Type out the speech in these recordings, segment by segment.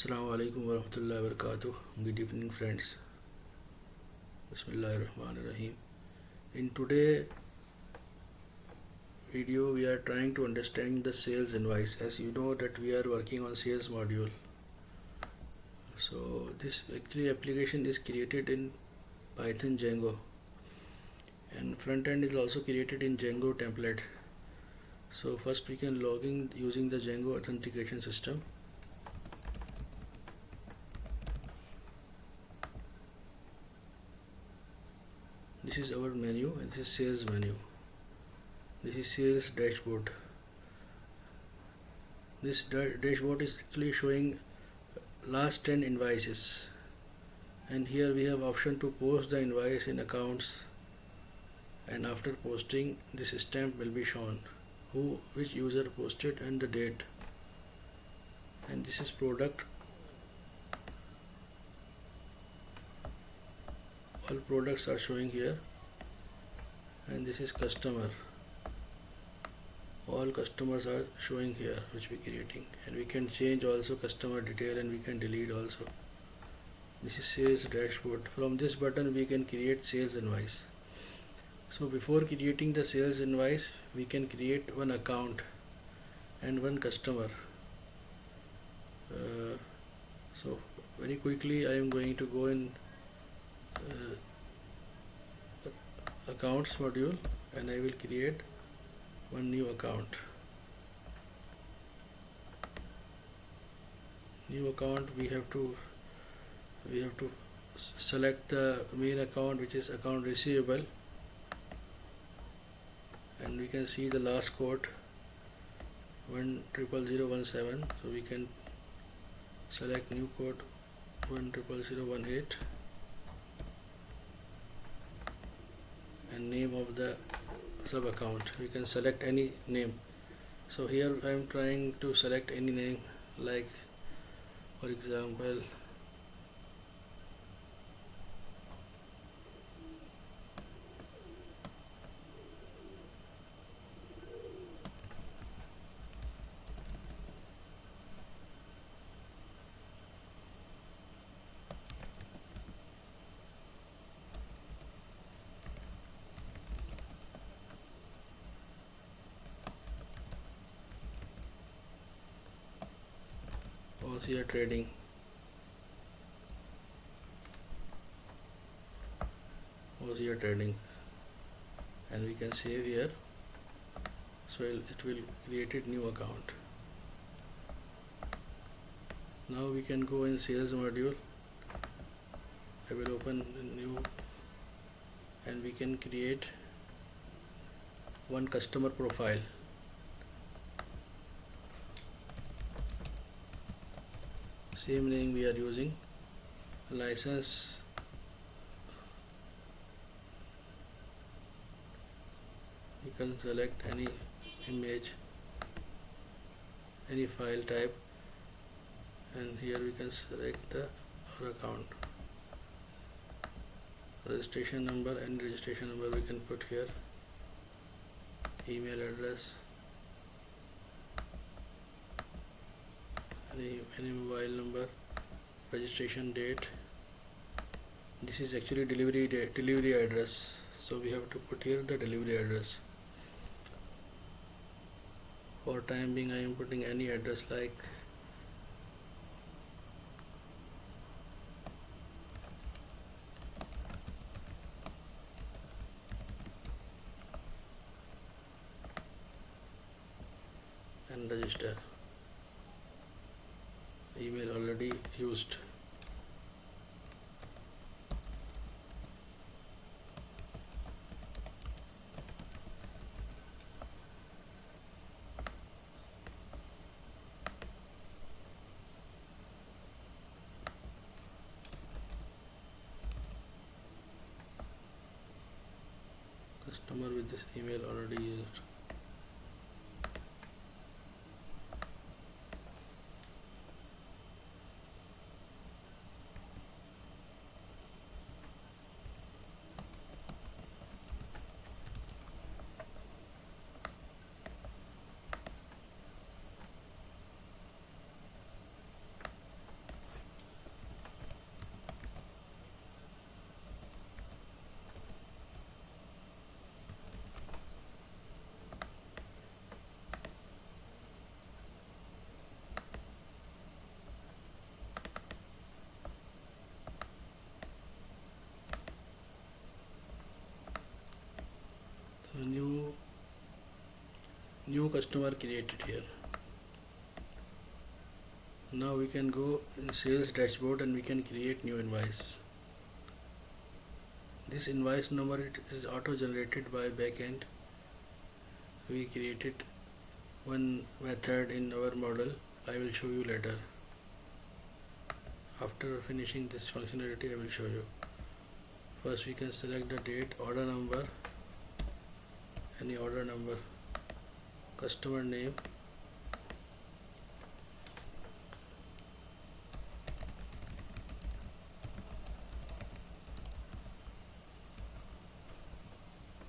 Assalamu alaikum warahmatullahi wabarakatuh. Good evening, friends. Bismillahirrahmanirrahim. In today's video, we are trying to understand the sales invoice. As you know that we are working on sales module. So this actually application is created in Python Django, and front end is also created in Django template. So first we can log in using the Django authentication system. This is our menu, and this is sales menu. This is sales dashboard. This dashboard is actually showing last 10 invoices, and here we have option to post the invoice in accounts, and after posting this stamp will be shown which user posted and the date. And this is product. All products are showing here, and this is customer. All customers are showing here which we creating, and we can change also customer detail, and we can delete also. This is sales dashboard. From this button we can create sales invoice. So before creating the sales invoice, we can create one account and one customer. So very quickly I am going to go in accounts module, and I will create one new account. New account, we have to select the main account, which is account receivable, and we can see the last code 10017. So we can select new code 10018, and name of the sub account, we can select any name. So here I am trying to select any name, like for example here trading. Here trading, and we can save here. So it will create a new account. Now we can go in sales module. I will open a new, and we can create one customer profile. Same name we are using. License, you can select any image, any file type, and here we can select our account. Registration number, and registration number we can put here. Email address, any mobile number, registration date. This is actually delivery address, so we have to put here the delivery address. For time being I am putting any address, like and register. Email already used. Customer with this email already used. new customer created here. Now we can go in sales dashboard and we can create new invoice. This invoice number, it is auto generated by backend. We created one method in our model. I will show you later. After finishing this functionality, I will show you. First we can select the date, order number, any order number, customer name,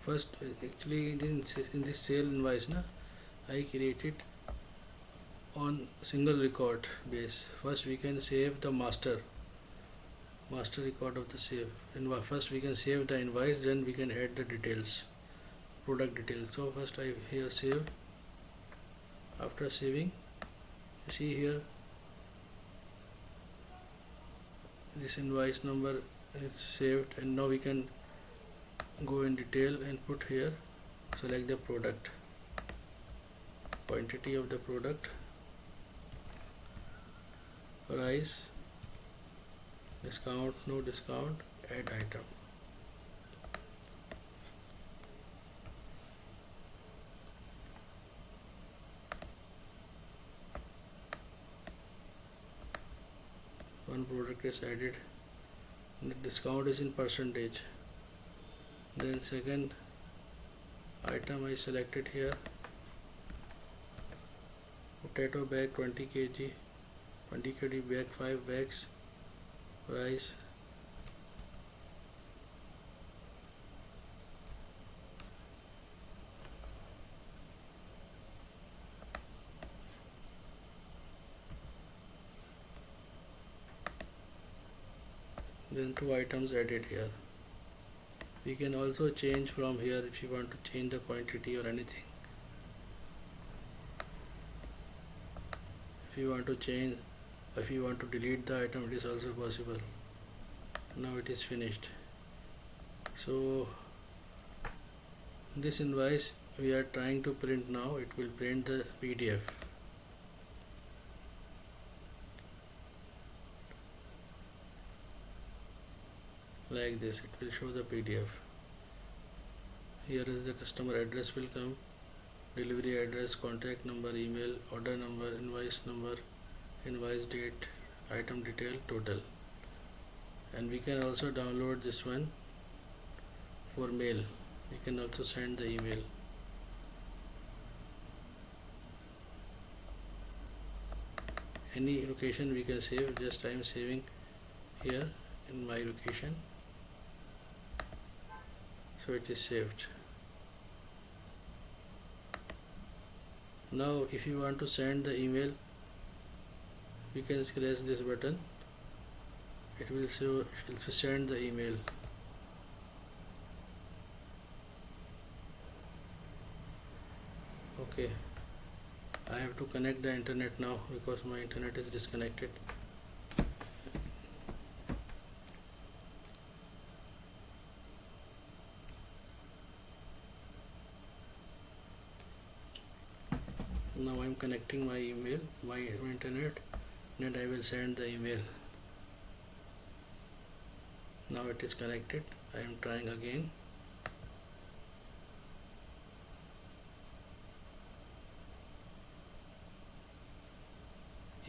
first actually in this sale invoice I created on single record base. First we can save the master record of the save. First we can save the invoice, then we can add the details, product details. So first I here save. After saving, you see here this invoice number is saved, and now we can go in detail and put here, select the product, quantity of the product, price, discount, no discount, add item. One product is added, the discount is in percentage. Then second item I selected here, potato bag 20 kg, 20 kg bag, 5 bags, price, then 2 items added here. We can also change from here if you want to change the quantity or anything. If you want to change, if you want to delete the item, it is also possible. Now it is finished. So this invoice we are trying to print now. It will print the PDF. Like this, it will show the PDF. Here is the customer address will come, delivery address, contact number, email, order number, invoice date, item detail, total. And we can also download this one for mail. We can also send the email. Any location we can save. Just I am saving here in my location. So it is saved. Now if you want to send the email, we can press this button. It will send the email. Okay, I have to connect the internet now because my internet is disconnected. Now I am connecting my email, my internet, and I will send the email. Now it is connected. I am trying again.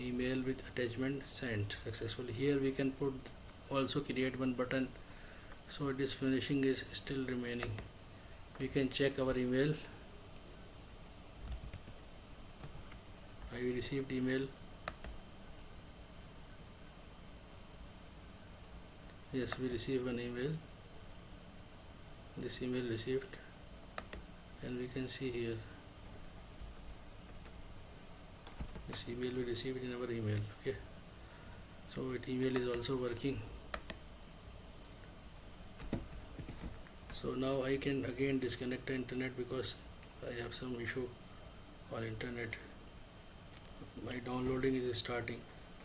Email with attachment sent successfully. Here we can put also create one button, so it is finishing is still remaining. We can check our email. I received email. Yes, we received an email. This email received, and we can see here this email we received in our email. Okay, so it email is also working. So now I can again disconnect the internet because I have some issue on internet. My downloading is starting.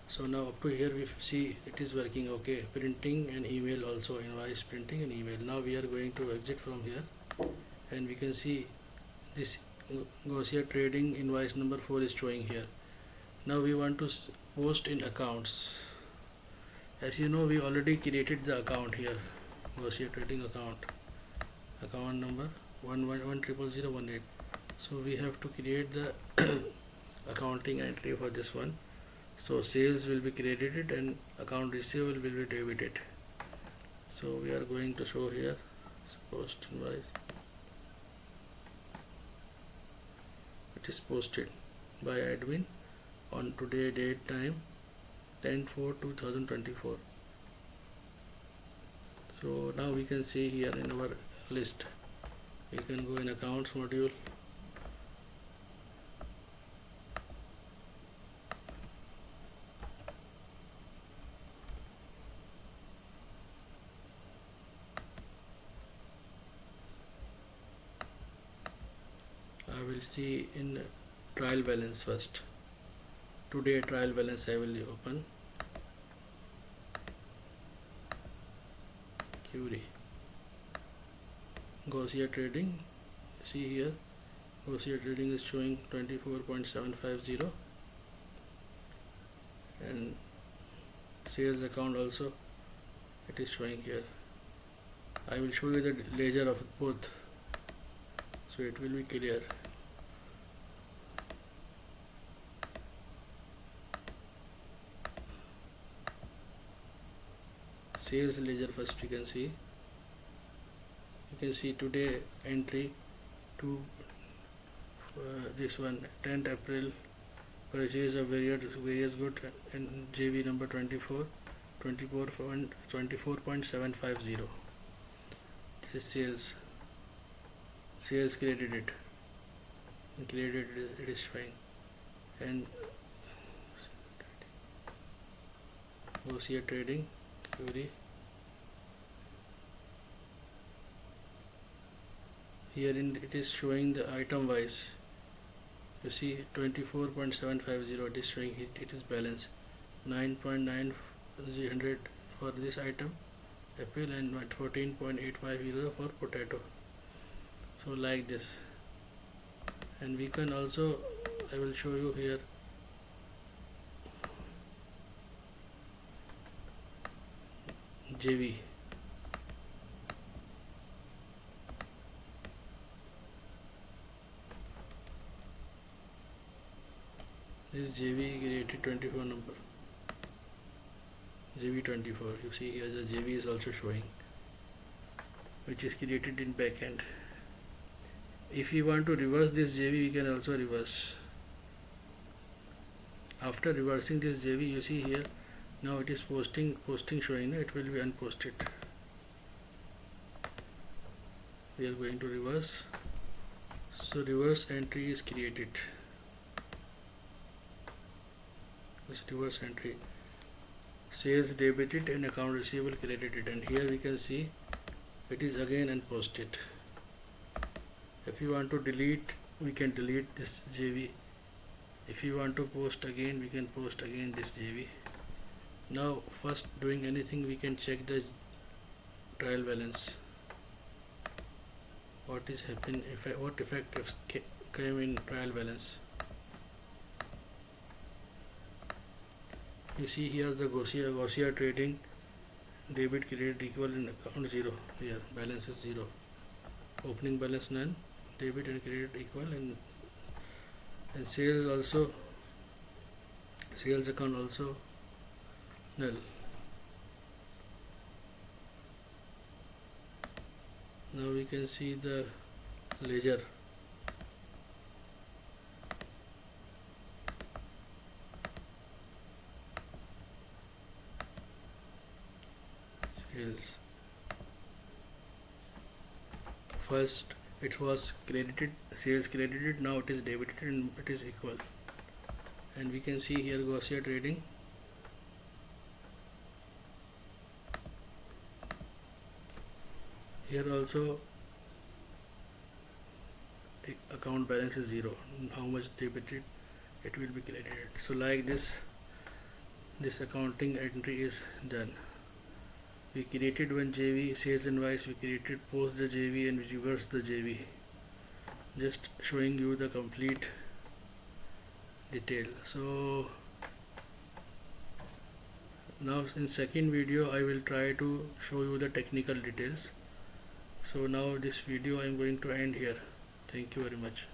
So now up to here we see it is working. Okay, printing and email also, invoice printing and email. Now we are going to exit from here, and we can see this Gosia trading invoice number 4 is showing here. Now we want to post in accounts. As you know, we already created the account here, Gosia trading account number 1110018. So we have to create the accounting entry for this one. So sales will be credited and account receivable will be debited. So we are going to show here post invoice. It is posted by admin on today date time 10/4/2024. So now we can see here in our list, we can go in accounts module, I will see in trial balance first. Today trial balance I will open. Query Gosia trading. See here, Gosia trading is showing 24.750 and sales account also it is showing here. I will show you the ledger of both, so it will be clear. Sales ledger first we can see. You can see today entry to this one 10th April, purchase of various goods and JV number 24.750. This is sales credited it is showing, and Gosia trading query. Here it is showing the item wise. You see 24.750 it is showing it is balance 9.900 for this item apple and 14.850 for potato. So like this, and we can also, I will show you here, JV. This JV created 24 number, JV 24. You see here the JV is also showing, which is created in backend. If you want to reverse this JV, we can also reverse. After reversing this JV, you see here now it is posting showing, it will be unposted. We are going to reverse. So reverse entry is created. This reverse entry, sales debited and account receivable credited, and here we can see it is again unposted. If you want to delete, we can delete this JV. If you want to post again, we can post again this JV. Now first doing anything, we can check the trial balance. What is happening, what effect came in trial balance. You see here the Gosia trading debit credit equal in account 0. Here balance is 0, opening balance none, debit and credit equal, and sales also, sales account also null. Now we can see the ledger. Sales. First it was credited, sales credited, now it is debited and it is equal. And we can see here Gosia trading. Here also account balance is 0. How much debited, it will be credited. So like this accounting entry is done. We created one JV sales invoice, we created post the JV and we reverse the JV. just showing you the complete detail. So now in second video I will try to show you the technical details. So now this video I am going to end here. Thank you very much.